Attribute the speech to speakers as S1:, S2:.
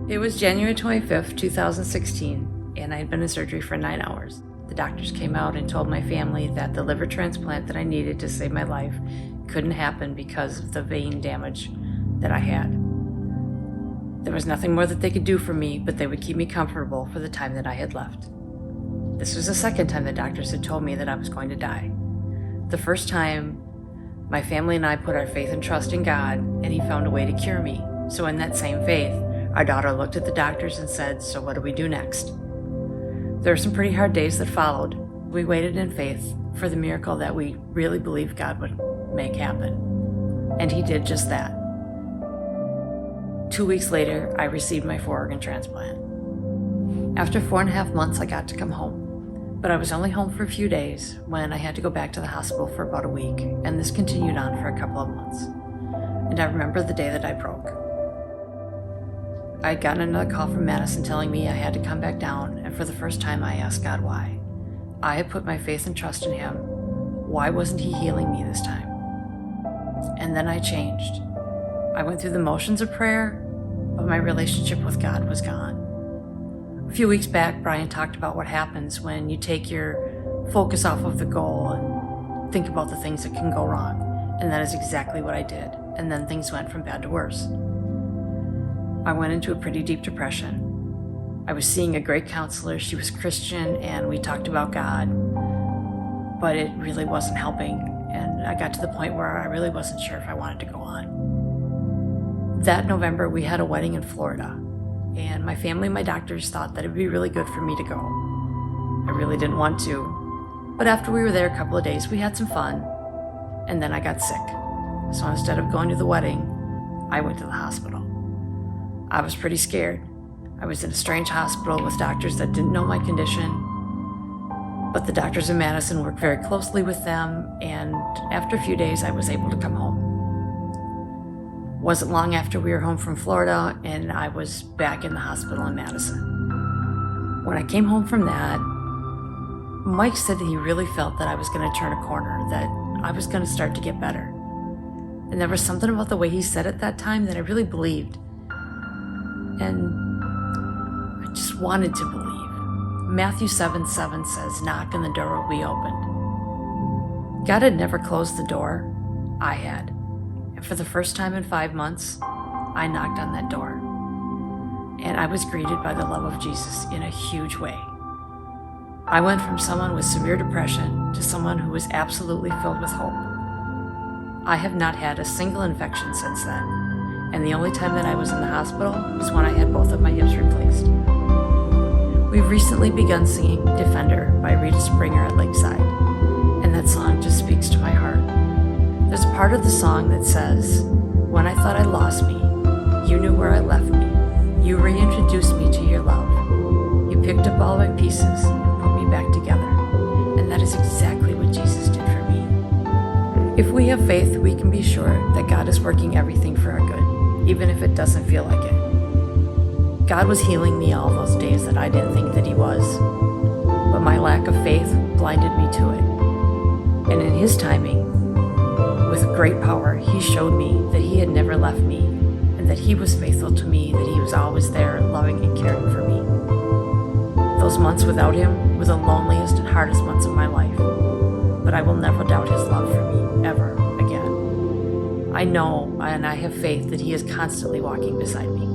S1: It was January 25th, 2016, and I had been in surgery for 9 hours. The doctors came out and told my family that the liver transplant that I needed to save my life couldn't happen because of the vein damage that I had. There was nothing more that they could do for me, but they would keep me comfortable for the time that I had left. This was the second time the doctors had told me that I was going to die. The first time, my family and I put our faith and trust in God, and He found a way to cure me. So in that same faith, our daughter looked at the doctors and said, "So what do we do next?" There were some pretty hard days that followed. We waited in faith for the miracle that we really believed God would make happen. And He did just that. 2 weeks later, I received my 4-organ transplant. After 4.5 months, I got to come home. But I was only home for a few days when I had to go back to the hospital for about a week, and this continued on for a couple of months. And I remember the day that I broke. I had gotten another call from Madison telling me I had to come back down, and for the first time I asked God why. I had put my faith and trust in Him. Why wasn't He healing me this time? And then I changed. I went through the motions of prayer, but my relationship with God was gone. A few weeks back, Brian talked about what happens when you take your focus off of the goal and think about the things that can go wrong. And that is exactly what I did. And then things went from bad to worse. I went into a pretty deep depression. I was seeing a great counselor. She was Christian, and we talked about God, but it really wasn't helping. And I got to the point where I really wasn't sure if I wanted to go on. That November, we had a wedding in Florida, and my family and my doctors thought that it would be really good for me to go. I really didn't want to, but after we were there a couple of days, we had some fun, and then I got sick. So instead of going to the wedding, I went to the hospital. I was pretty scared. I was in a strange hospital with doctors that didn't know my condition, but the doctors in Madison worked very closely with them, and after a few days, I was able to come home. Wasn't long after we were home from Florida, and I was back in the hospital in Madison. When I came home from that, Mike said that he really felt that I was going to turn a corner, that I was going to start to get better. And there was something about the way he said it that time that I really believed. And I just wanted to believe. Matthew 7:7 says, "Knock and the door will be opened." God had never closed the door. I had. And for the first time in 5 months, I knocked on that door. And I was greeted by the love of Jesus in a huge way. I went from someone with severe depression to someone who was absolutely filled with hope. I have not had a single infection since then. And the only time that I was in the hospital was when I had both of my hips replaced. We've recently begun singing Defender by Rita Springer at Lakeside, and that song just speaks to my heart. There's a part of the song that says, "When I thought I lost me, you knew where I left me. You reintroduced me to your love. You picked up all my pieces and put me back together." And that is exactly what Jesus did for me. If we have faith, we can be sure that God is working everything for our good, even if it doesn't feel like it. God was healing me all those days that I didn't think that He was, but my lack of faith blinded me to it. And in His timing, with great power, He showed me that He had never left me, and that He was faithful to me, that He was always there, loving and caring for me. Those months without Him were the loneliest and hardest months of my life, but I will never doubt His love for me, ever again. I know and I have faith that He is constantly walking beside me.